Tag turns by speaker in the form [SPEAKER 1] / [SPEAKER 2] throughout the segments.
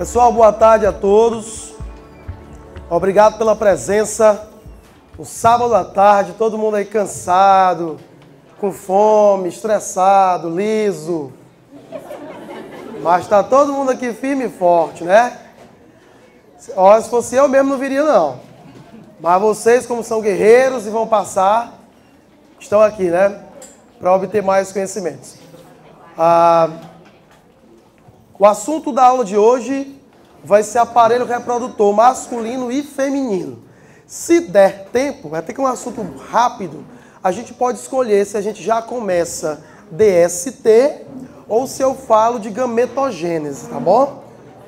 [SPEAKER 1] Pessoal, boa tarde a todos. Obrigado pela presença. Um sábado à tarde, todo mundo aí cansado, com fome, estressado, liso. Mas tá todo mundo aqui firme e forte, né? Ó, se fosse eu mesmo não viria não. Mas vocês, como são guerreiros e vão passar, estão aqui, né? Para obter mais conhecimentos. O assunto da aula de hoje vai ser aparelho reprodutor masculino e feminino. Se der tempo, vai ter que um assunto rápido, a gente pode escolher se a gente já começa DST ou se eu falo de gametogênese, tá bom?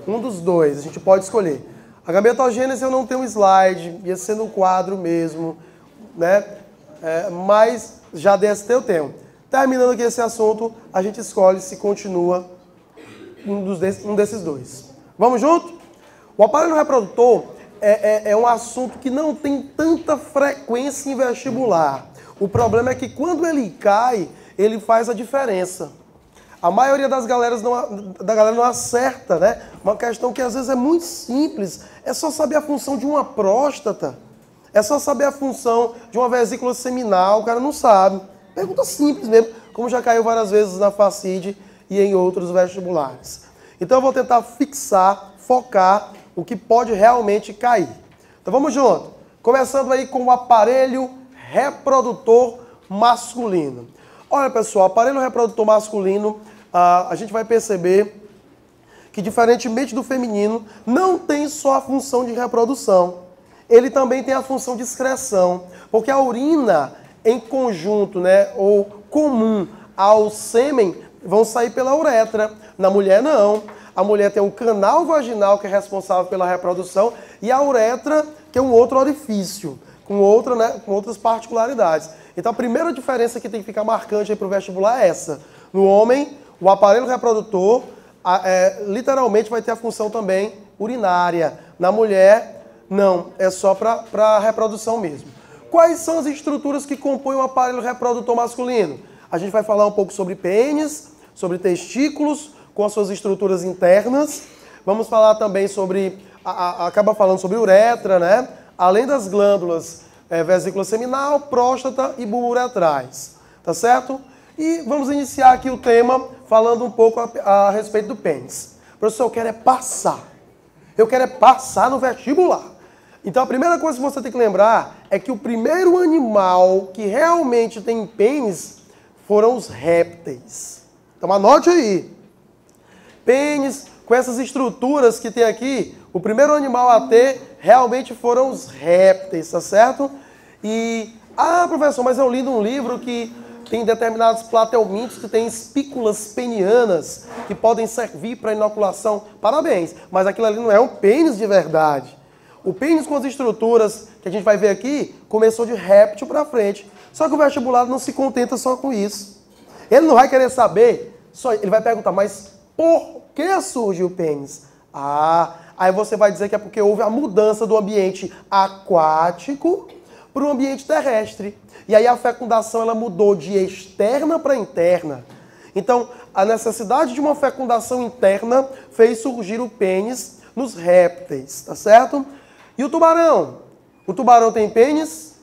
[SPEAKER 1] Um dos dois, a gente pode escolher. A gametogênese eu não tenho um slide, ia ser no quadro mesmo, né? Mas já DST eu tenho. Terminando aqui esse assunto, a gente escolhe se continua um desses dois. Vamos junto? O aparelho reprodutor é um assunto que não tem tanta frequência em vestibular. O problema é que quando ele cai, ele faz a diferença. A maioria da galera não acerta, né? Uma questão que às vezes é muito simples. É só saber a função de uma próstata. É só saber a função de uma vesícula seminal. O cara não sabe. Pergunta simples mesmo, como já caiu várias vezes na FACID e em outros vestibulares. Então eu vou tentar fixar, focar o que pode realmente cair. Então vamos junto. Começando aí com o aparelho reprodutor masculino. Olha pessoal, aparelho reprodutor masculino, a gente vai perceber que diferentemente do feminino, não tem só a função de reprodução. Ele também tem a função de excreção, porque a urina em conjunto, né, ou comum ao sêmen, vão sair pela uretra. Na mulher, não. A mulher tem um canal vaginal que é responsável pela reprodução e a uretra, que é um outro orifício, com outras particularidades. Então, a primeira diferença que tem que ficar marcante aí para o vestibular é essa. No homem, o aparelho reprodutor, literalmente, vai ter a função também urinária. Na mulher, não. É só para a reprodução mesmo. Quais são as estruturas que compõem o aparelho reprodutor masculino? A gente vai falar um pouco sobre pênis, sobre testículos, com as suas estruturas internas. Vamos falar também sobre, acaba falando sobre uretra, né? Além das glândulas, vesícula seminal, próstata e bulbo uretrais. Tá certo? E vamos iniciar aqui o tema falando um pouco a respeito do pênis. Professor, eu quero passar. Eu quero passar no vestibular. Então a primeira coisa que você tem que lembrar é que o primeiro animal que realmente tem pênis foram os répteis. Então anote aí. Pênis, com essas estruturas que tem aqui, o primeiro animal a ter realmente foram os répteis, tá certo? E, professor, mas eu li num livro que tem determinados platelmintos que têm espículas penianas que podem servir para inoculação. Parabéns, mas aquilo ali não é um pênis de verdade. O pênis com as estruturas que a gente vai ver aqui começou de réptil para frente. Só que o vestibular não se contenta só com isso. Ele não vai querer saber, ele vai perguntar, mas por que surge o pênis? Aí você vai dizer que é porque houve a mudança do ambiente aquático para o ambiente terrestre. E aí a fecundação ela mudou de externa para interna. Então, a necessidade de uma fecundação interna fez surgir o pênis nos répteis, tá certo? E o tubarão? O tubarão tem pênis?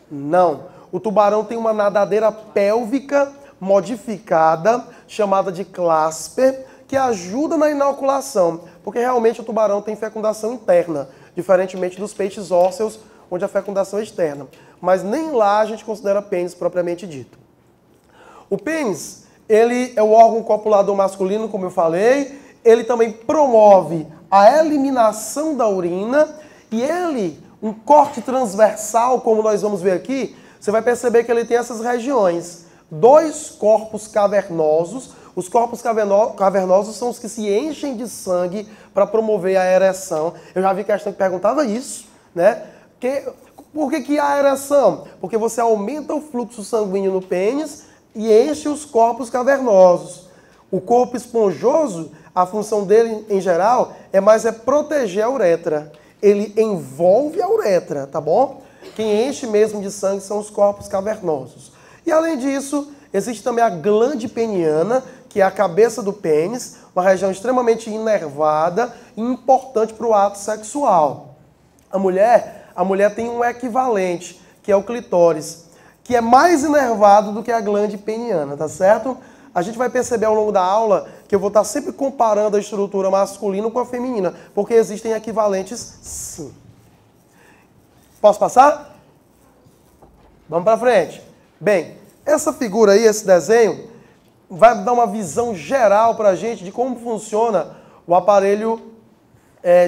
[SPEAKER 1] Não. O tubarão tem uma nadadeira pélvica modificada, chamada de clasper, que ajuda na inoculação, porque realmente o tubarão tem fecundação interna, diferentemente dos peixes ósseos, onde a fecundação é externa. Mas nem lá a gente considera pênis propriamente dito. O pênis, ele é o órgão copulador masculino, como eu falei, ele também promove a eliminação da urina e ele, um corte transversal, como nós vamos ver aqui, você vai perceber que ele tem essas regiões. Dois corpos cavernosos. Os corpos cavernosos são os que se enchem de sangue para promover a ereção. Eu já vi questão que perguntava isso, né? Por que há ereção? Porque você aumenta o fluxo sanguíneo no pênis e enche os corpos cavernosos. O corpo esponjoso, a função dele, em geral, é proteger a uretra. Ele envolve a uretra, tá bom? Quem enche mesmo de sangue são os corpos cavernosos. E além disso, existe também a glande peniana, que é a cabeça do pênis, uma região extremamente inervada e importante para o ato sexual. A mulher tem um equivalente, que é o clitóris, que é mais inervado do que a glande peniana, tá certo? A gente vai perceber ao longo da aula que eu vou estar sempre comparando a estrutura masculina com a feminina, porque existem equivalentes sim. Posso passar? Vamos para frente. Bem, essa figura aí, esse desenho, vai dar uma visão geral para a gente de como funciona o aparelho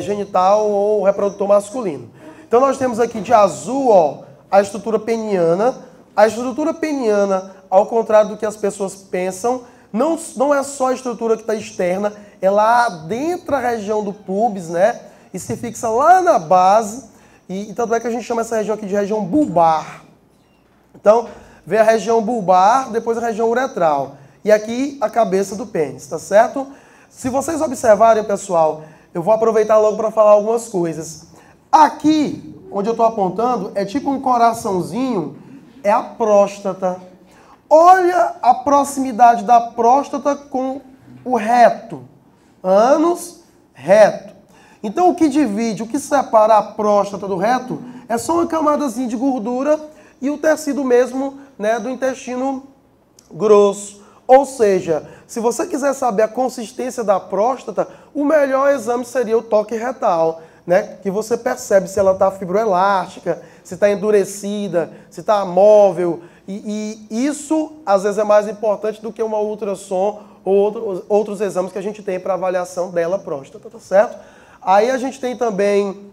[SPEAKER 1] genital ou reprodutor masculino. Então nós temos aqui de azul, ó, a estrutura peniana. A estrutura peniana, ao contrário do que as pessoas pensam, não é só a estrutura que está externa, ela adentra a região do pubis, né? E se fixa lá na base, e tanto é que a gente chama essa região aqui de região bulbar. Então, vem a região bulbar, depois a região uretral. E aqui a cabeça do pênis, tá certo? Se vocês observarem, pessoal, eu vou aproveitar logo para falar algumas coisas. Aqui, onde eu estou apontando, é tipo um coraçãozinho, é a próstata. Olha a proximidade da próstata com o reto. Ânus, reto. Então o que divide, o que separa a próstata do reto é só uma camadazinha de gordura e o tecido mesmo, né, do intestino grosso. Ou seja, se você quiser saber a consistência da próstata, o melhor exame seria o toque retal, né? Que você percebe se ela está fibroelástica, se está endurecida, se está móvel. E isso, às vezes, é mais importante do que uma ultrassom ou outros exames que a gente tem para avaliação dela, próstata, tá certo? Aí a gente tem também,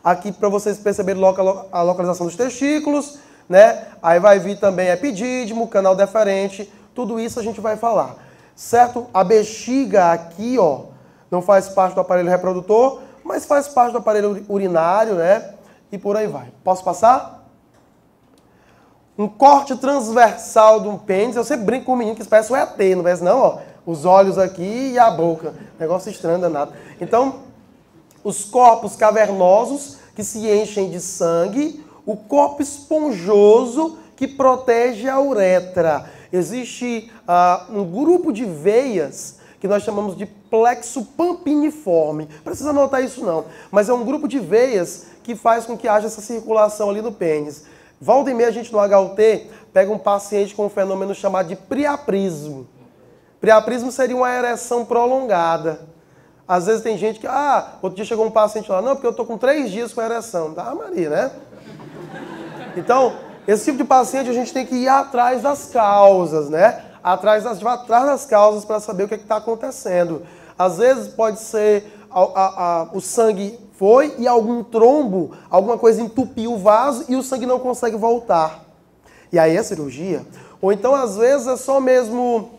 [SPEAKER 1] aqui para vocês perceberem a localização dos testículos, né? Aí vai vir também epidídimo, canal deferente, tudo isso a gente vai falar, certo? A bexiga aqui, ó, não faz parte do aparelho reprodutor, mas faz parte do aparelho urinário, né? E por aí vai. Posso passar? Um corte transversal de um pênis. Eu sempre brinco com o menino que isso parece o ET, não parece não, ó. Os olhos aqui e a boca. Negócio estranho, danado. Então, os corpos cavernosos que se enchem de sangue, o corpo esponjoso que protege a uretra. Existe um grupo de veias que nós chamamos de plexo pampiniforme. Não precisa anotar isso não, mas é um grupo de veias que faz com que haja essa circulação ali no pênis. Volta e meia a gente no HUT pega um paciente com um fenômeno chamado de priaprismo. Priaprismo seria uma ereção prolongada. Às vezes tem gente que, outro dia chegou um paciente lá, não, porque eu tô com 3 dias com ereção. Tá, Maria, né? Então, esse tipo de paciente a gente tem que ir atrás das causas, né? Atrás das causas para saber o que está acontecendo. Às vezes pode ser o sangue foi e algum trombo, alguma coisa entupiu o vaso e o sangue não consegue voltar. E aí é cirurgia. Ou então, às vezes, é só mesmo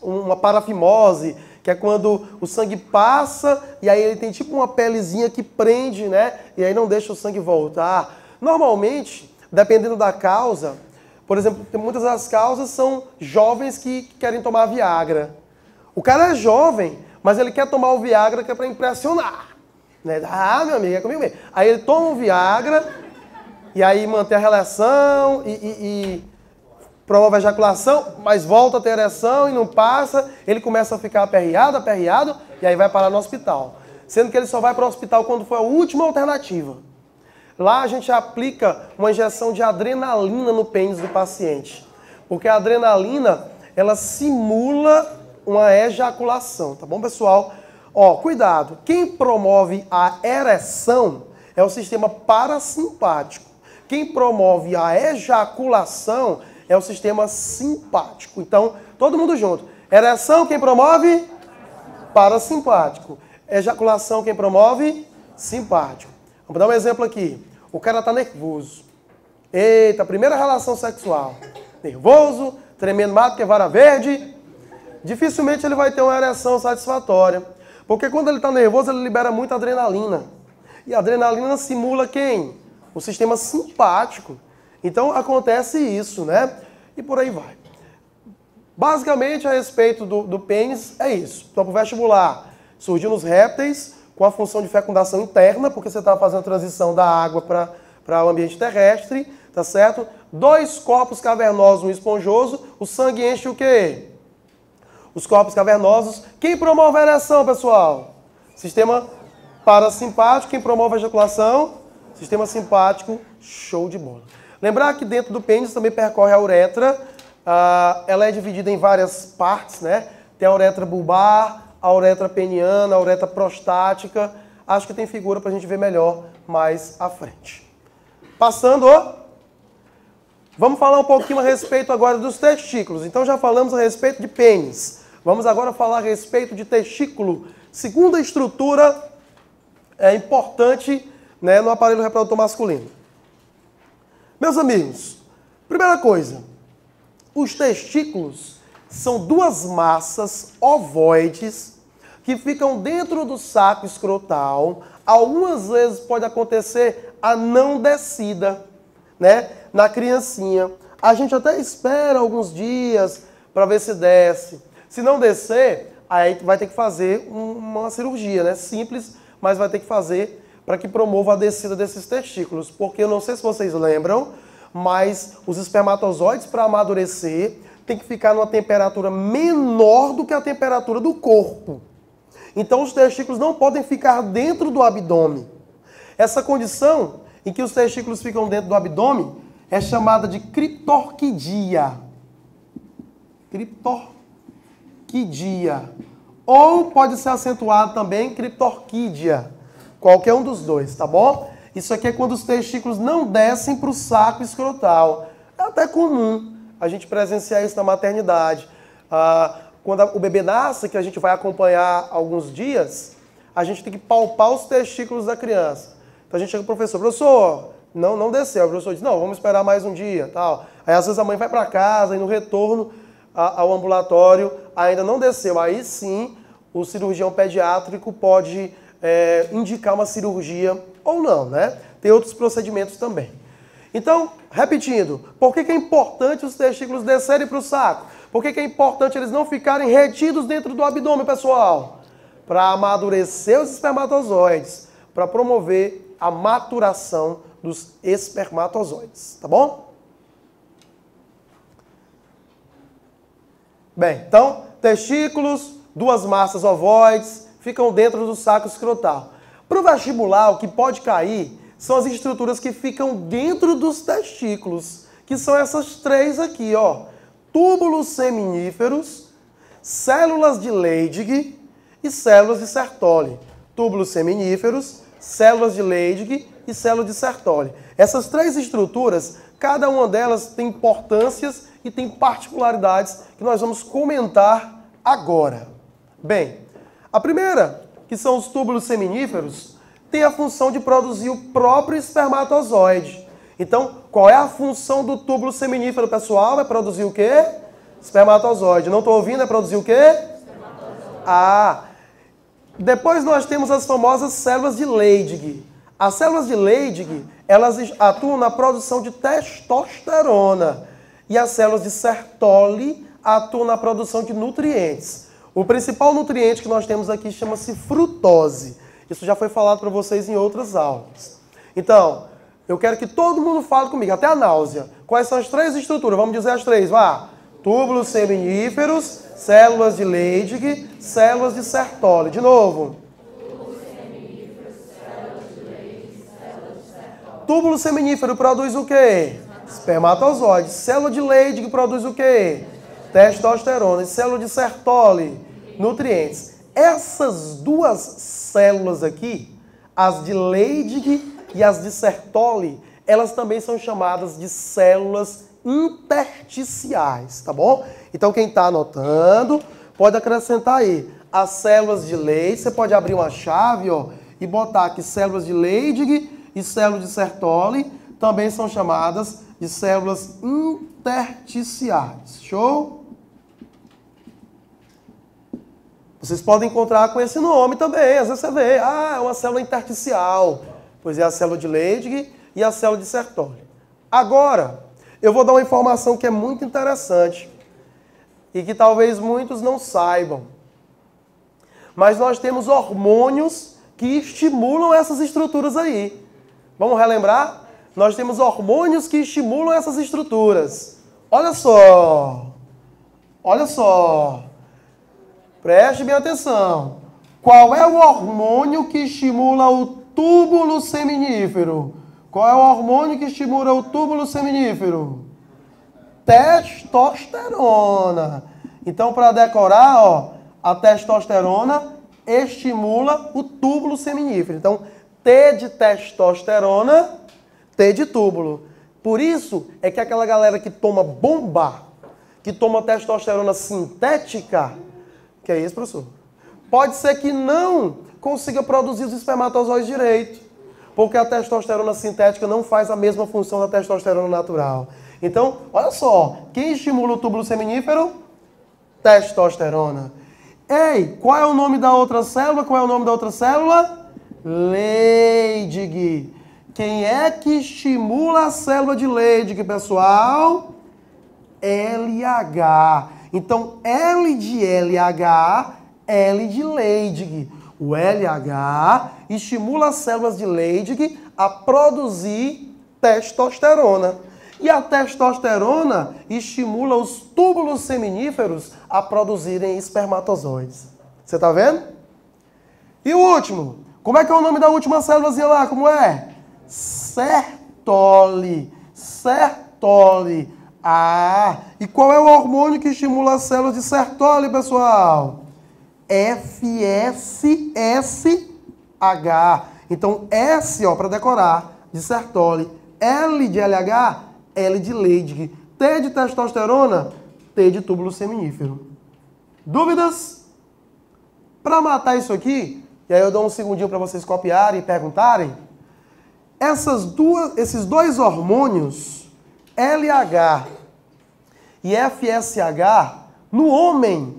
[SPEAKER 1] uma parafimose, que é quando o sangue passa e aí ele tem tipo uma pelezinha que prende, né? E aí não deixa o sangue voltar. Normalmente, dependendo da causa, por exemplo, muitas das causas são jovens que querem tomar Viagra. O cara é jovem, mas ele quer tomar o Viagra que é para impressionar. Né? Meu amigo, é comigo mesmo. Aí ele toma o Viagra, e aí mantém a relação, e promove a ejaculação, mas volta a ter ereção e não passa. Ele começa a ficar aperreado, e aí vai parar no hospital. Sendo que ele só vai para o hospital quando for a última alternativa. Lá a gente aplica uma injeção de adrenalina no pênis do paciente. Porque a adrenalina, ela simula uma ejaculação, tá bom, pessoal? Ó, cuidado, quem promove a ereção é o sistema parasimpático. Quem promove a ejaculação é o sistema simpático. Então, todo mundo junto. Ereção, quem promove? Parasimpático. Ejaculação, quem promove? Simpático. Vamos dar um exemplo aqui. O cara tá nervoso. Eita, primeira relação sexual. Nervoso, tremendo mato que é vara verde. Dificilmente ele vai ter uma ereção satisfatória. Porque quando ele está nervoso, ele libera muita adrenalina. E a adrenalina simula quem? O sistema simpático. Então acontece isso, né? E por aí vai. Basicamente, a respeito do pênis, é isso. Então, para o vestibular, surgiu nos répteis com a função de fecundação interna, porque você está fazendo a transição da água para o ambiente terrestre, tá certo? 2 corpos cavernosos, um esponjoso. O sangue enche o quê? os corpos cavernosos. Quem promove a ereção, pessoal? Sistema parasimpático. Quem promove a ejaculação? Sistema simpático. Show de bola. Lembrar que dentro do pênis também percorre a uretra. Ela é dividida em várias partes, né? Tem a uretra bulbar, a uretra peniana, a uretra prostática. Acho que tem figura para a gente ver melhor mais à frente. Passando, vamos falar um pouquinho a respeito agora dos testículos. Então já falamos a respeito de pênis. Vamos agora falar a respeito de testículo. Segunda estrutura importante, né, no aparelho reprodutor masculino. Meus amigos, primeira coisa, os testículos são duas massas ovoides que ficam dentro do saco escrotal. Algumas vezes pode acontecer a não descida, né, na criancinha. A gente até espera alguns dias para ver se desce. Se não descer, aí vai ter que fazer uma cirurgia, né? Simples, mas vai ter que fazer para que promova a descida desses testículos. Porque eu não sei se vocês lembram, mas os espermatozoides, para amadurecer, tem que ficar numa temperatura menor do que a temperatura do corpo. Então os testículos não podem ficar dentro do abdômen. Essa condição em que os testículos ficam dentro do abdômen é chamada de criptorquidia. Criptorquidia. Ou pode ser acentuado também criptorquídia. Qualquer um dos dois, tá bom? Isso aqui é quando os testículos não descem para o saco escrotal. É até comum a gente presenciar isso na maternidade. Quando o bebê nasce, que a gente vai acompanhar alguns dias, a gente tem que palpar os testículos da criança. Então a gente chega pro professor, não desceu. O professor diz, não, vamos esperar mais um dia, tal. Aí às vezes a mãe vai para casa e no retorno ao ambulatório ainda não desceu. Aí sim, o cirurgião pediátrico pode indicar uma cirurgia ou não, né? Tem outros procedimentos também. Então, repetindo, por que é importante os testículos descerem para o saco? Por que é importante eles não ficarem retidos dentro do abdômen, pessoal? Para amadurecer os espermatozoides, para promover a maturação dos espermatozoides, tá bom? Bem, então, testículos, duas massas ovoides, ficam dentro do saco escrotal. Para o vestibular, o que pode cair são as estruturas que ficam dentro dos testículos, que são essas três aqui, ó. Túbulos seminíferos, células de Leydig e células de Sertoli. Túbulos seminíferos, células de Leydig e células de Sertoli. Essas três estruturas, cada uma delas tem importâncias e tem particularidades que nós vamos comentar agora. Bem, a primeira, que são os túbulos seminíferos, tem a função de produzir o próprio espermatozoide. Então, qual é a função do túbulo seminífero, pessoal? Vai produzir o quê? Espermatozoide. Não estou ouvindo? É produzir o quê? Espermatozoide. Depois nós temos as famosas células de Leydig. As células de Leydig, elas atuam na produção de testosterona. E as células de Sertoli atuam na produção de nutrientes. O principal nutriente que nós temos aqui chama-se frutose. Isso já foi falado para vocês em outras aulas. Então, eu quero que todo mundo fale comigo, até a náusea. Quais são as três estruturas? Vamos dizer as três, vá. Túbulos seminíferos, células de Leydig, células de Sertoli. De novo. Túbulos seminíferos, células de Leydig, células de Sertoli. Túbulo seminífero produz o quê? Espermatozoide. Célula de Leydig produz o quê? Testosterona. E célula de Sertoli? Nutrientes. Essas duas células aqui, as de Leydig e as de Sertoli, elas também são chamadas de células intersticiais, tá bom? Então quem está anotando, pode acrescentar aí. As células de Leydig, você pode abrir uma chave, ó, e botar aqui células de Leydig e células de Sertoli, também são chamadas de células intersticiais. Show? Vocês podem encontrar com esse nome também. Às vezes você vê, é uma célula intersticial. Pois é a célula de Leydig e a célula de Sertoli. Agora, eu vou dar uma informação que é muito interessante e que talvez muitos não saibam. Mas nós temos hormônios que estimulam essas estruturas aí. Vamos relembrar? Nós temos hormônios que estimulam essas estruturas. Olha só. Olha só. Preste bem atenção. Qual é o hormônio que estimula o túbulo seminífero? Qual é o hormônio que estimula o túbulo seminífero? Testosterona. Então, para decorar, ó, a testosterona estimula o túbulo seminífero. Então, T de testosterona, T de túbulo. Por isso é que aquela galera que toma bomba, que toma testosterona sintética, que é isso, professor? Pode ser que não consiga produzir os espermatozoides direito, porque a testosterona sintética não faz a mesma função da testosterona natural. Então, olha só, quem estimula o túbulo seminífero? Testosterona. Ei, qual é o nome da outra célula? Qual é o nome da outra célula? Leydig. Quem é que estimula a célula de Leydig, pessoal? LH. Então, L de LH, L de Leydig. O LH estimula as células de Leydig a produzir testosterona. E a testosterona estimula os túbulos seminíferos a produzirem espermatozoides. Você tá vendo? E o último? Como é que é o nome da última célulazinha lá? Como é? Sertoli. Sertoli. Ah, e qual é o hormônio que estimula as células de Sertoli, pessoal? FSSH. Então, S, ó, para decorar, de Sertoli. L de LH, L de Leydig. T de testosterona, T de túbulo seminífero. Dúvidas? Para matar isso aqui, e aí eu dou um segundinho para vocês copiarem e perguntarem, esses dois hormônios, LH e FSH, no homem,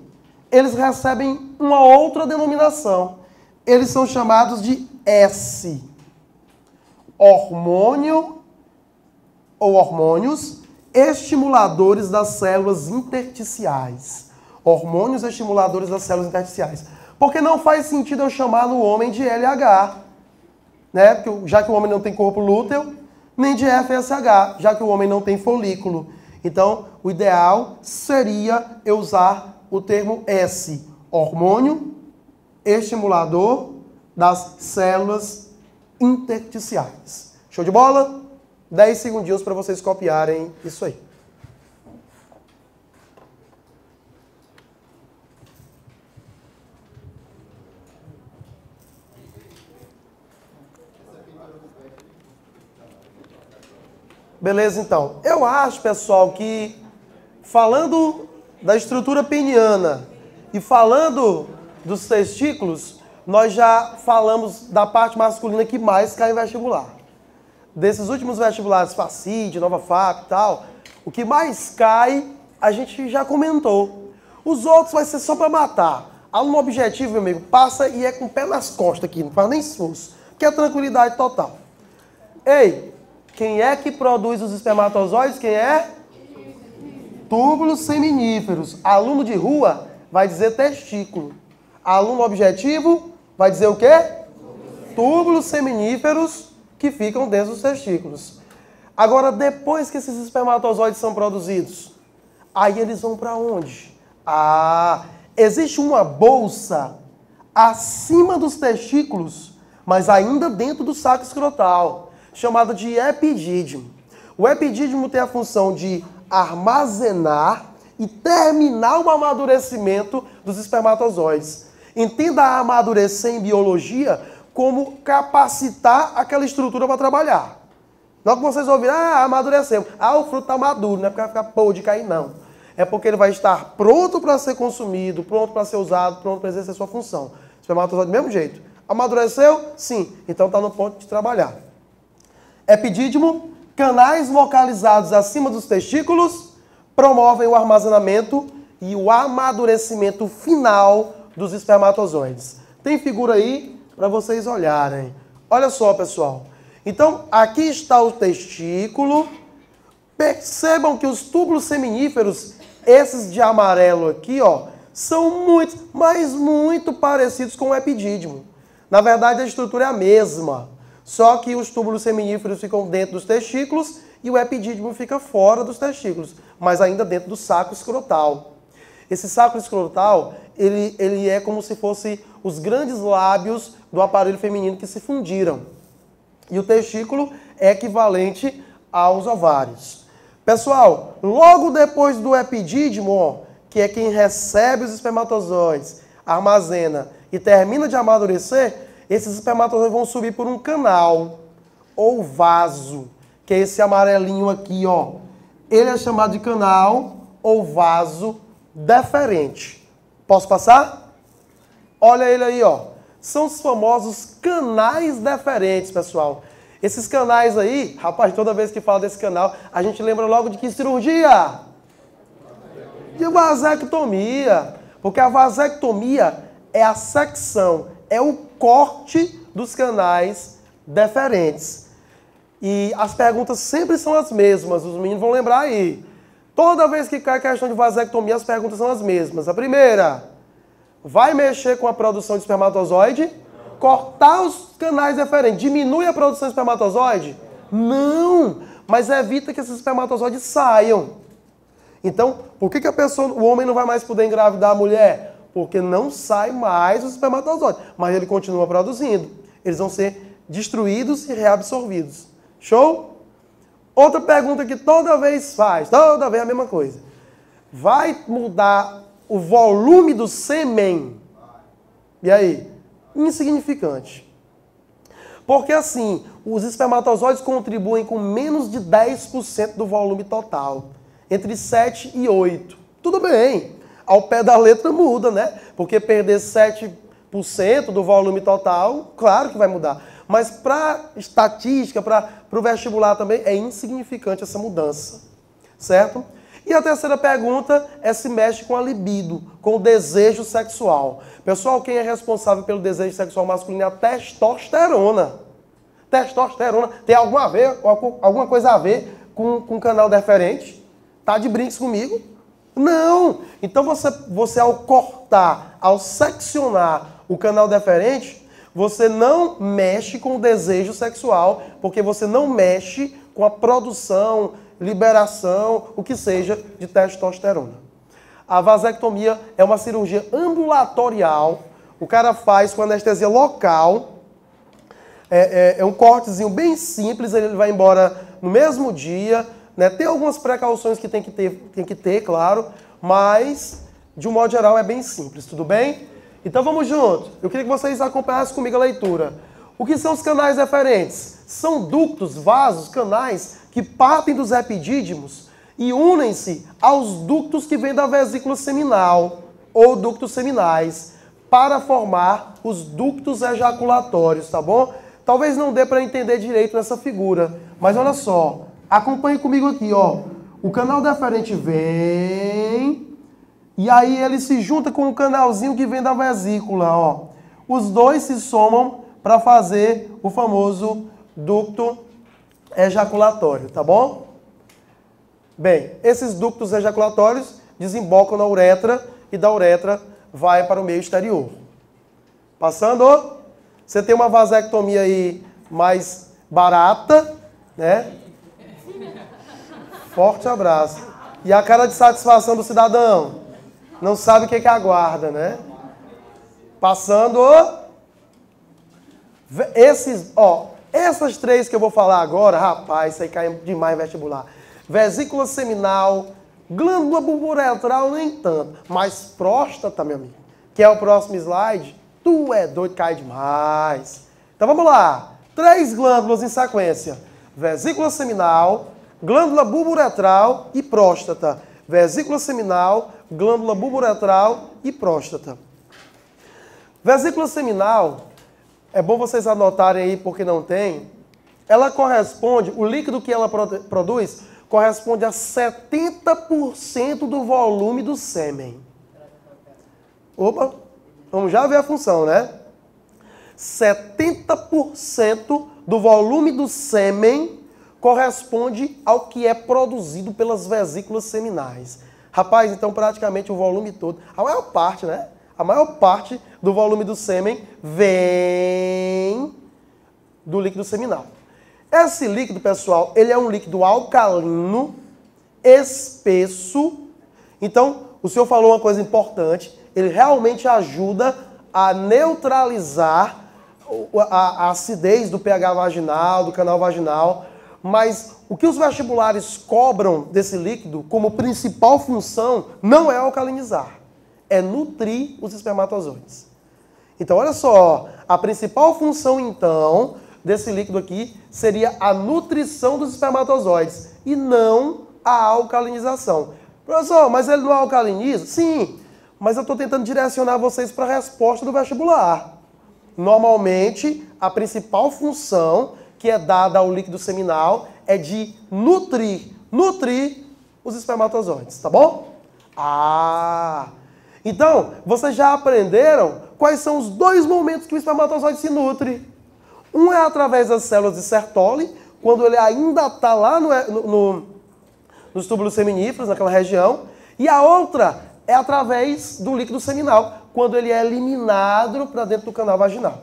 [SPEAKER 1] eles recebem uma outra denominação. Eles são chamados de S. Hormônio ou hormônios estimuladores das células intersticiais. Hormônios estimuladores das células intersticiais. Porque não faz sentido eu chamar no homem de LH, né? Porque, já que o homem não tem corpo lúteo, nem de FSH, já que o homem não tem folículo. Então, o ideal seria eu usar o termo S, hormônio estimulador das células intersticiais. Show de bola? 10 segundinhos para vocês copiarem isso aí. Beleza, então. Eu acho, pessoal, que falando da estrutura peniana e falando dos testículos, nós já falamos da parte masculina que mais cai em vestibular. Desses últimos vestibulares, FACID, Nova FAP e tal, o que mais cai, a gente já comentou. Os outros vai ser só para matar. Aluno objetivo, meu amigo, passa e é com o pé nas costas aqui, não faz nem esforço, que é tranquilidade total. Ei, quem é que produz os espermatozoides? Quem é? Túbulos seminíferos. Aluno de rua vai dizer testículo. Aluno objetivo vai dizer o quê? Túbulos seminíferos que ficam dentro dos testículos. Agora, depois que esses espermatozoides são produzidos, aí eles vão para onde? Ah, existe uma bolsa acima dos testículos, mas ainda dentro do saco escrotal, chamada de epidídimo. O epidídimo tem a função de armazenar e terminar o amadurecimento dos espermatozoides. Entenda amadurecer em biologia como capacitar aquela estrutura para trabalhar. Não é que vocês ouviram, amadureceu. O fruto está maduro, não é porque vai ficar podre de cair, não. É porque ele vai estar pronto para ser consumido, pronto para ser usado, pronto para exercer sua função. Espermatozoide do mesmo jeito. Amadureceu? Sim. Então está no ponto de trabalhar. Epidídimo, canais localizados acima dos testículos, promovem o armazenamento e o amadurecimento final dos espermatozoides. Tem figura aí para vocês olharem. Olha só, pessoal. Então, aqui está o testículo. Percebam que os túbulos seminíferos, esses de amarelo aqui, ó, são muito, mas muito parecidos com o epidídimo. Na verdade, a estrutura é a mesma. Só que os túbulos seminíferos ficam dentro dos testículos e o epidídimo fica fora dos testículos, mas ainda dentro do saco escrotal. Esse sacro escrotal, ele é como se fosse os grandes lábios do aparelho feminino que se fundiram. E o testículo é equivalente aos ovários. Pessoal, logo depois do epidídimo, ó, que é quem recebe os espermatozoides, armazena e termina de amadurecer, esses espermatozoides vão subir por um canal ou vaso, que é esse amarelinho aqui, ó. Ele é chamado de canal ou vaso deferente. Posso passar? Olha ele aí, ó. São os famosos canais deferentes, pessoal. Esses canais aí, rapaz, toda vez que fala desse canal, a gente lembra logo de que cirurgia? De vasectomia. Porque a vasectomia é a secção, é o corte dos canais deferentes. E as perguntas sempre são as mesmas, os meninos vão lembrar aí. Toda vez que cai a questão de vasectomia, as perguntas são as mesmas. A primeira, vai mexer com a produção de espermatozoide? Cortar os canais deferentes diminui a produção de espermatozoide? Não, mas evita que esses espermatozoides saiam. Então, por que o homem não vai mais poder engravidar a mulher? Porque não sai mais os espermatozoides, mas ele continua produzindo. Eles vão ser destruídos e reabsorvidos. Show? Outra pergunta que toda vez toda vez a mesma coisa. Vai mudar o volume do sêmen? E aí? Insignificante. Porque assim, os espermatozoides contribuem com menos de 10% do volume total. Entre 7 e 8. Tudo bem. Ao pé da letra muda, né? Porque perder 7% do volume total, claro que vai mudar. Mas para estatística, para o vestibular também, é insignificante essa mudança. Certo? E a terceira pergunta é se mexe com a libido, com o desejo sexual. Pessoal, quem é responsável pelo desejo sexual masculino é a testosterona. Testosterona tem alguma coisa a ver com o canal deferente? Tá de brinques comigo? Não! Então você ao cortar, ao seccionar o canal deferente, você não mexe com o desejo sexual, porque você não mexe com a produção, liberação, o que seja, de testosterona. A vasectomia é uma cirurgia ambulatorial, o cara faz com anestesia local, é um cortezinho bem simples, ele vai embora no mesmo dia, né? Tem algumas precauções que tem que ter, claro, mas de um modo geral é bem simples, tudo bem? Então vamos junto. Eu queria que vocês acompanhassem comigo a leitura. O que são os canais deferentes? São ductos, vasos, canais que partem dos epidídimos e unem-se aos ductos que vêm da vesícula seminal ou ductos seminais para formar os ductos ejaculatórios, tá bom? Talvez não dê para entender direito nessa figura, mas olha só, acompanhe comigo aqui, ó. O canal deferente vem e aí ele se junta com o canalzinho que vem da vesícula, ó. Os dois se somam para fazer o famoso ducto ejaculatório, tá bom? Bem, esses ductos ejaculatórios desembocam na uretra e da uretra vai para o meio exterior. Passando, você tem uma vasectomia aí mais barata, né? Forte abraço. E a cara de satisfação do cidadão? Não sabe o que aguarda, né? Passando, essas três que eu vou falar agora, rapaz, isso aí cai demais em vestibular. Vesícula seminal, glândula bulboretral, nem tanto. Mas próstata, meu amigo, que é o próximo slide, tu é doido, cai demais. Então vamos lá. 3 glândulas em sequência. Vesícula seminal, glândula bulboretral e próstata. Vesícula seminal, glândula bulboretral e próstata. Vesícula seminal, é bom vocês anotarem aí porque não tem, ela corresponde, o líquido que ela produz, corresponde a 70% do volume do sêmen. Opa, vamos já ver a função, né? 70% do volume do sêmen corresponde ao que é produzido pelas vesículas seminais. Rapaz, então praticamente o volume todo, a maior parte, né? A maior parte do volume do sêmen vem do líquido seminal. Esse líquido, pessoal, ele é um líquido alcalino, espesso. Então, o senhor falou uma coisa importante, ele realmente ajuda a neutralizar a acidez do pH vaginal, do canal vaginal, mas o que os vestibulares cobram desse líquido como principal função não é alcalinizar, é nutrir os espermatozoides. Então, olha só, a principal função, então, desse líquido aqui seria a nutrição dos espermatozoides e não a alcalinização. Professor, mas ele não alcaliniza? Sim, mas eu estou tentando direcionar vocês para a resposta do vestibular. Normalmente, a principal função que é dada ao líquido seminal é de nutrir os espermatozoides, tá bom? Então, vocês já aprenderam quais são os dois momentos que o espermatozoide se nutre. Um é através das células de Sertoli, quando ele ainda está lá nos túbulos seminíferos, naquela região, e a outra é através do líquido seminal, quando ele é eliminado para dentro do canal vaginal.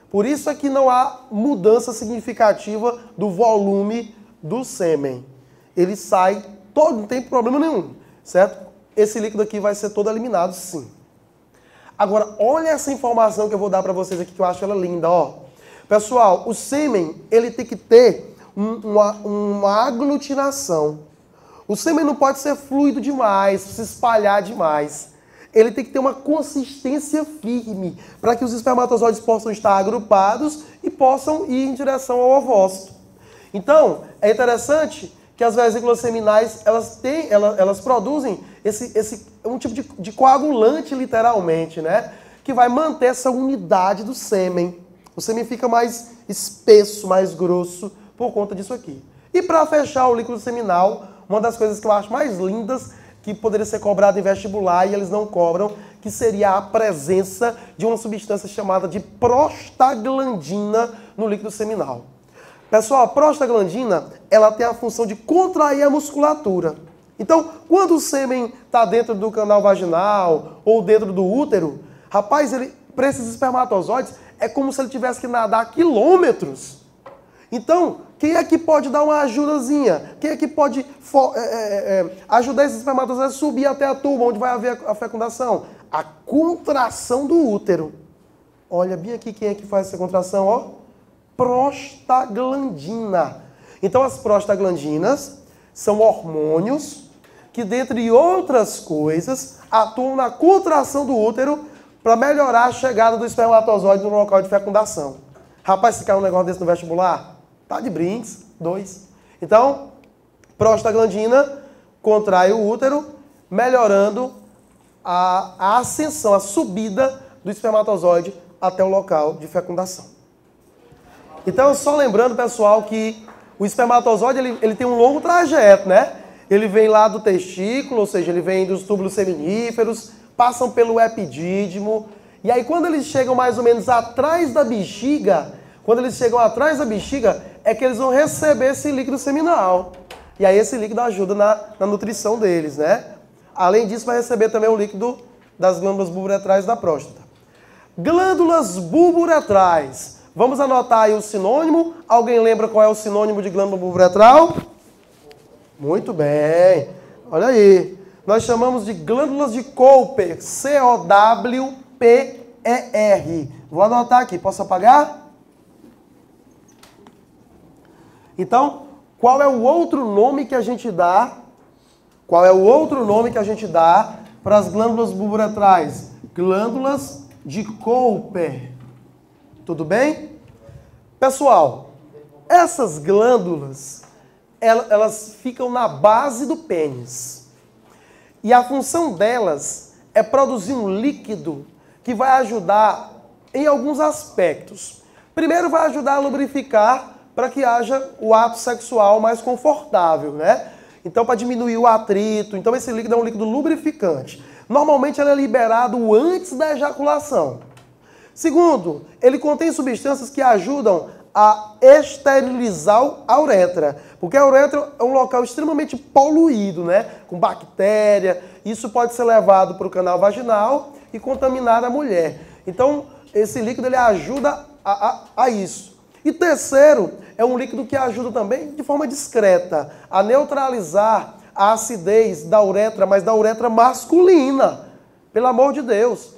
[SPEAKER 1] Por isso é que não há mudança significativa do volume do sêmen. Ele sai todo, não tem problema nenhum, certo? Esse líquido aqui vai ser todo eliminado, sim. Agora, olha essa informação que eu vou dar para vocês aqui, que eu acho ela linda, ó. Pessoal, o sêmen, ele tem que ter uma aglutinação. O sêmen não pode ser fluido demais, se espalhar demais. Ele tem que ter uma consistência firme, para que os espermatozoides possam estar agrupados e possam ir em direção ao ovócito. Então, é interessante que as vesículas seminais, elas produzem um tipo de coagulante, literalmente, né? Que vai manter essa unidade do sêmen. O sêmen fica mais espesso, mais grosso, por conta disso aqui. E para fechar o líquido seminal, uma das coisas que eu acho mais lindas, que poderia ser cobrado em vestibular e eles não cobram, que seria a presença de uma substância chamada de prostaglandina no líquido seminal. Pessoal, a prostaglandina, ela tem a função de contrair a musculatura. Então, quando o sêmen está dentro do canal vaginal ou dentro do útero, rapaz, para esses espermatozoides, é como se ele tivesse que nadar quilômetros. Então, quem é que pode dar uma ajudazinha? Quem é que pode ajudar esses espermatozoides a subir até a tuba, onde vai haver a fecundação? A contração do útero. Olha bem aqui quem é que faz essa contração, ó. Prostaglandina. Então, as prostaglandinas são hormônios que, dentre outras coisas, atuam na contração do útero para melhorar a chegada do espermatozoide no local de fecundação. Rapaz, se caiu um negócio desse no vestibular, tá de brinks, 2. Então, prostaglandina contrai o útero, melhorando a ascensão, a subida do espermatozoide até o local de fecundação. Então, só lembrando, pessoal, que o espermatozoide ele tem um longo trajeto, né? Ele vem lá do testículo, ou seja, ele vem dos túbulos seminíferos, passam pelo epidídimo, e aí quando eles chegam mais ou menos atrás da bexiga, é que eles vão receber esse líquido seminal. E aí esse líquido ajuda na nutrição deles, né? Além disso, vai receber também o líquido das glândulas bulboretrais da próstata. Glândulas bulboretrais. Vamos anotar aí o sinônimo. Alguém lembra qual é o sinônimo de glândula bulboretral? Muito bem. Olha aí. Nós chamamos de glândulas de Cowper. C-O-W-P-E-R. Vou anotar aqui. Posso apagar? Então, qual é o outro nome que a gente dá? Qual é o outro nome que a gente dá para as glândulas bulboretrais? Glândulas de Cowper. Tudo bem? Pessoal, essas glândulas, elas ficam na base do pênis. E a função delas é produzir um líquido que vai ajudar em alguns aspectos. Primeiro, vai ajudar a lubrificar para que haja o ato sexual mais confortável, né? Então, para diminuir o atrito. Então, esse líquido é um líquido lubrificante. Normalmente, ele é liberado antes da ejaculação. Segundo, ele contém substâncias que ajudam a esterilizar a uretra. Porque a uretra é um local extremamente poluído, né? Com bactéria. Isso pode ser levado para o canal vaginal e contaminar a mulher. Então, esse líquido ele ajuda a isso. E terceiro, é um líquido que ajuda também, de forma discreta, a neutralizar a acidez da uretra, mas da uretra masculina. Pelo amor de Deus.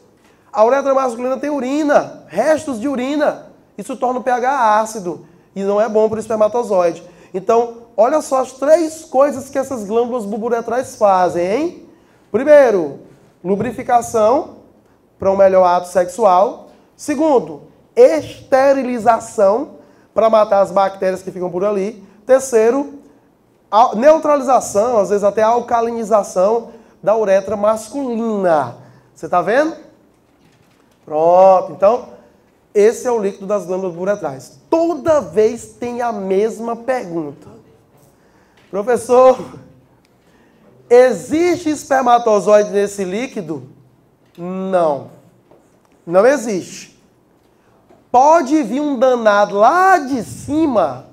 [SPEAKER 1] A uretra masculina tem urina, restos de urina. Isso torna o pH ácido e não é bom para o espermatozoide. Então, olha só as 3 coisas que essas glândulas bulburetrais fazem, hein? Primeiro, lubrificação para um melhor ato sexual. Segundo, esterilização para matar as bactérias que ficam por ali. Terceiro, neutralização, às vezes até alcalinização da uretra masculina. Você está vendo? Pronto. Então, esse é o líquido das glândulas bulburetrais. Toda vez tem a mesma pergunta. Professor, existe espermatozoide nesse líquido? Não. Não existe. Pode vir um danado lá de cima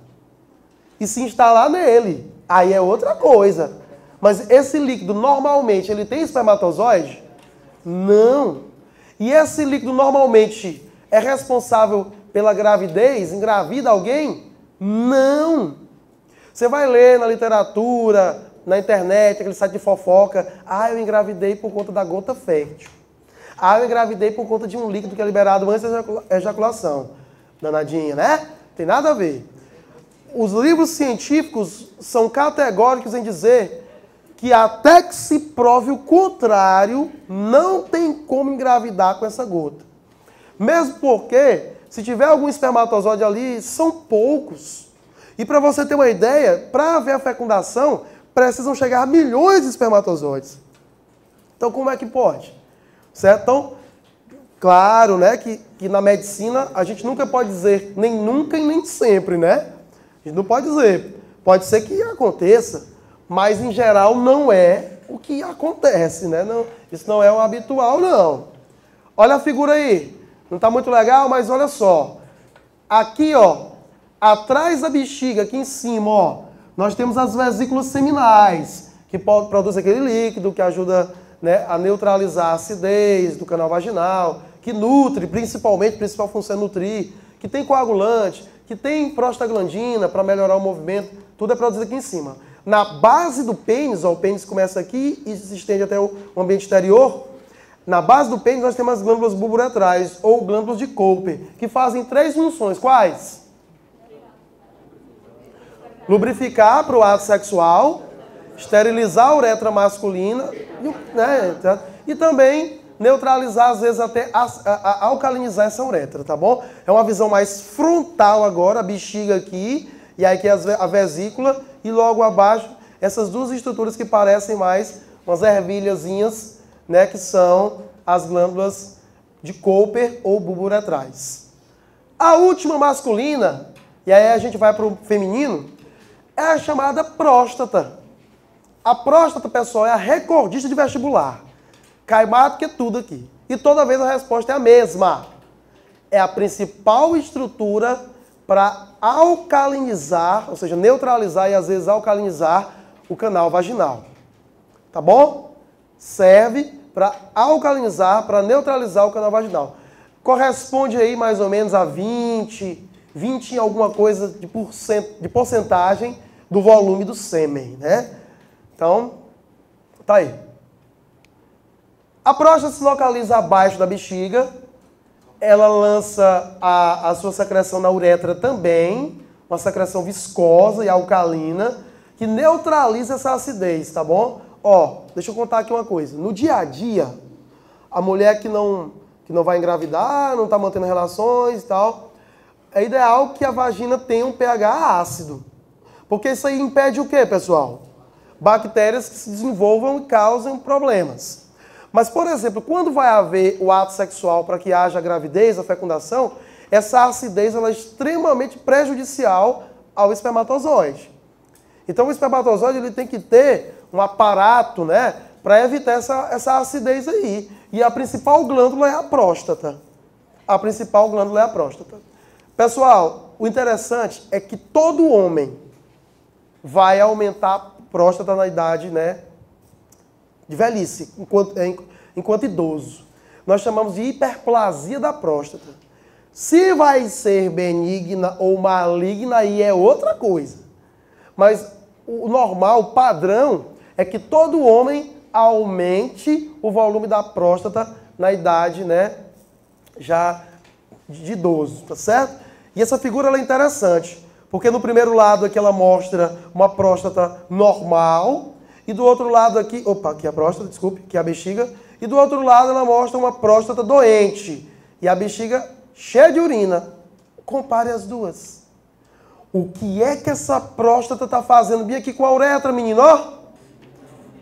[SPEAKER 1] e se instalar nele. Aí é outra coisa. Mas esse líquido, normalmente, ele tem espermatozoide? Não. E esse líquido, normalmente, é responsável pela gravidez? Engravida alguém? Não. Você vai ler na literatura, na internet, aquele site de fofoca. Ah, eu engravidei por conta da gota fértil. Ah, eu engravidei por conta de um líquido que é liberado antes da ejaculação. Danadinha, né? Tem nada a ver. Os livros científicos são categóricos em dizer que até que se prove o contrário, não tem como engravidar com essa gota. Mesmo porque, se tiver algum espermatozoide ali, são poucos. E para você ter uma ideia, para haver a fecundação, precisam chegar a milhões de espermatozoides. Então, como é que pode? Certo? Então, claro, né, que na medicina a gente nunca pode dizer nem nunca e nem sempre, né? A gente não pode dizer. Pode ser que aconteça, mas em geral não é o que acontece, né? Não, isso não é o habitual, não. Olha a figura aí. Não está muito legal, mas olha só. Aqui, ó, atrás da bexiga, aqui em cima, ó, nós temos as vesículas seminais, que produzem aquele líquido que ajuda, né, a neutralizar a acidez do canal vaginal, que nutre, principalmente, principal função é nutrir, que tem coagulante, que tem prostaglandina para melhorar o movimento, tudo é produzido aqui em cima. Na base do pênis, ó, o pênis começa aqui e se estende até o ambiente exterior. Na base do pênis nós temos as glândulas bulburetrais, ou glândulas de Cooper, que fazem 3 funções. Quais? Lubrificar para o ato sexual, esterilizar a uretra masculina, né, e também neutralizar, às vezes até alcalinizar essa uretra, tá bom? É uma visão mais frontal agora, a bexiga aqui, e aí aqui a vesícula, e logo abaixo essas 2 estruturas que parecem mais umas ervilhazinhas, né, que são as glândulas de Cooper ou bulburetrais. A última masculina, e aí a gente vai para o feminino, é a chamada próstata. A próstata, pessoal, é a recordista de vestibular. Cai mais do que tudo aqui. E toda vez a resposta é a mesma. É a principal estrutura para alcalinizar, ou seja, neutralizar e às vezes alcalinizar o canal vaginal. Tá bom? Serve para alcalinizar, para neutralizar o canal vaginal. Corresponde aí mais ou menos a 20 em alguma coisa de porcentagem do volume do sêmen, né? Então, tá aí. A próstata se localiza abaixo da bexiga, ela lança a sua secreção na uretra também, uma secreção viscosa e alcalina, que neutraliza essa acidez, tá bom? Ó, deixa eu contar aqui uma coisa. No dia a dia, a mulher que não vai engravidar, não está mantendo relações e tal, é ideal que a vagina tenha um pH ácido. Porque isso aí impede o quê, pessoal? Bactérias que se desenvolvam e causem problemas. Mas, por exemplo, quando vai haver o ato sexual para que haja a gravidez, a fecundação, essa acidez ela é extremamente prejudicial ao espermatozoide. Então, o espermatozoide ele tem que ter um aparato, né, para evitar essa acidez aí. E a principal glândula é a próstata. A principal glândula é a próstata. Pessoal, o interessante é que todo homem vai aumentar a próstata na idade, né, de velhice, enquanto idoso. Nós chamamos de hiperplasia da próstata. Se vai ser benigna ou maligna, aí é outra coisa. Mas o normal, o padrão, é que todo homem aumente o volume da próstata na idade, né, já de idoso, tá certo? E essa figura ela é interessante, porque no primeiro lado aqui ela mostra uma próstata normal, e do outro lado aqui, opa, aqui é a próstata, desculpe, aqui é a bexiga, e do outro lado ela mostra uma próstata doente, e a bexiga cheia de urina. Compare as duas. O que é que essa próstata está fazendo bem aqui com a uretra, menino?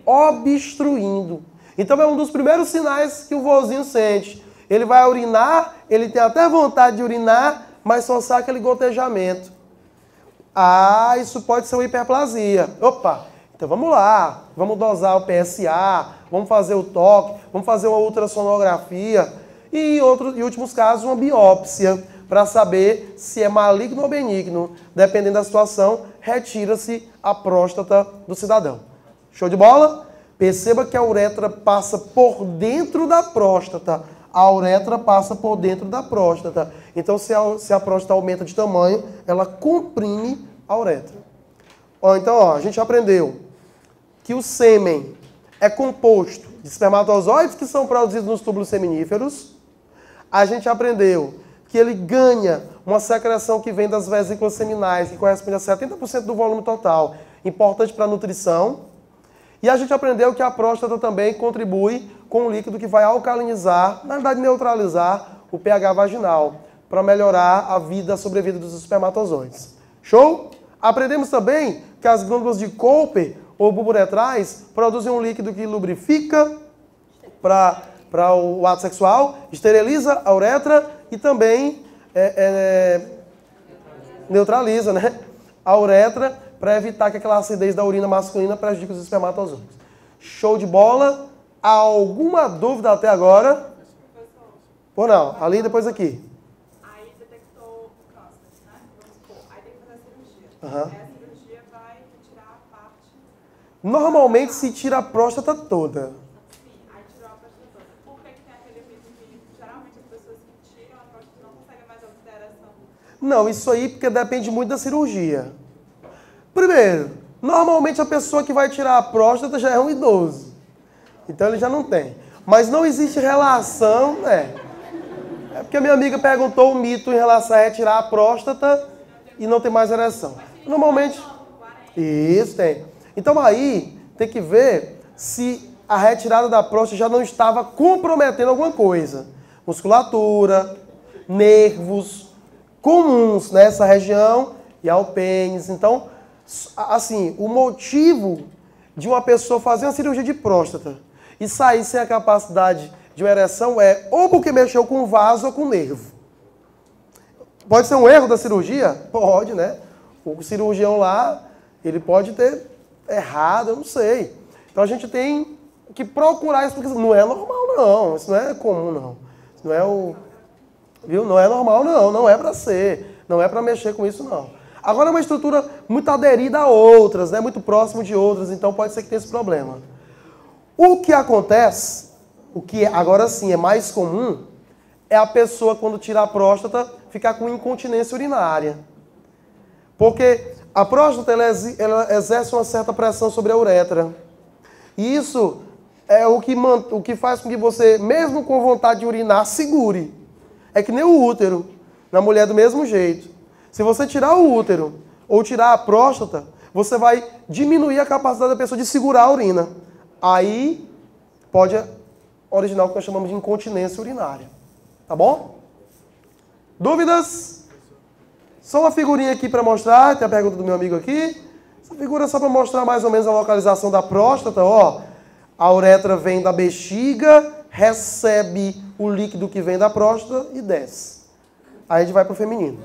[SPEAKER 1] Ó, obstruindo. Então é um dos primeiros sinais que o vozinho sente. Ele vai urinar, ele tem até vontade de urinar, mas só sai aquele gotejamento. Ah, isso pode ser uma hiperplasia. Opa, então vamos lá. Vamos dosar o PSA, vamos fazer o toque, vamos fazer uma ultrassonografia e, em últimos casos, uma biópsia para saber se é maligno ou benigno. Dependendo da situação, retira-se a próstata do cidadão. Show de bola? Perceba que a uretra passa por dentro da próstata. A uretra passa por dentro da próstata. Então, se a próstata aumenta de tamanho, ela comprime a uretra. Então, a gente aprendeu que o sêmen é composto de espermatozoides que são produzidos nos túbulos seminíferos. A gente aprendeu que ele ganha uma secreção que vem das vesículas seminais, que corresponde a 70% do volume total, importante para a nutrição. E a gente aprendeu que a próstata também contribui com um líquido que vai alcalinizar, na verdade neutralizar o pH vaginal, para melhorar a sobrevida dos espermatozoides. Show? Aprendemos também que as glândulas de Cooper ou bulbo-uretrais produzem um líquido que lubrifica para o ato sexual, esteriliza a uretra e também neutraliza, né, a uretra para evitar que aquela acidez da urina masculina prejudique os espermatozoides. Show de bola? Alguma dúvida até agora? Ou não? Ali e depois aqui.
[SPEAKER 2] Aí detectou o câncer, né? Vamos supor. Aí tem que fazer a cirurgia.
[SPEAKER 1] Uhum.
[SPEAKER 2] Aí a cirurgia vai retirar a parte...
[SPEAKER 1] Normalmente se tira a próstata toda.
[SPEAKER 2] Sim, aí tirou a próstata toda. Por que tem aquele mito que geralmente as pessoas que tiram a próstata não conseguem mais obter ereção?
[SPEAKER 1] Não, isso aí porque depende muito da cirurgia. Primeiro, normalmente a pessoa que vai tirar a próstata já é um idoso. Então ele já não tem. Mas não existe relação, É porque a minha amiga perguntou o mito em relação a retirar a próstata e não ter mais ereção. Normalmente... Isso, tem. Então aí tem que ver se a retirada da próstata já não estava comprometendo alguma coisa. Musculatura, nervos comuns nessa região e ao pênis. Então, assim, o motivo de uma pessoa fazer uma cirurgia de próstata e sair sem a capacidade de uma ereção é ou porque mexeu com o vaso ou com o nervo. Pode ser um erro da cirurgia? Pode, né? O cirurgião lá, ele pode ter errado, eu não sei. Então a gente tem que procurar isso, porque não é normal não, isso não é comum não. Isso não é viu? Não é normal não, não é para ser, não é para mexer com isso não. Agora é uma estrutura muito aderida a outras, né? Muito próximo de outras, então pode ser que tenha esse problema. O que acontece, o que agora sim é mais comum, é a pessoa quando tira a próstata ficar com incontinência urinária. Porque a próstata ela exerce uma certa pressão sobre a uretra. E isso é o que faz com que você, mesmo com vontade de urinar, segure. É que nem o útero, na mulher do mesmo jeito. Se você tirar o útero ou tirar a próstata, você vai diminuir a capacidade da pessoa de segurar a urina. Aí pode originar o que nós chamamos de incontinência urinária. Tá bom? Dúvidas? Só uma figurinha aqui para mostrar. Tem a pergunta do meu amigo aqui. Essa figura é só para mostrar mais ou menos a localização da próstata. Ó, a uretra vem da bexiga, recebe o líquido que vem da próstata e desce. Aí a gente vai para o feminino.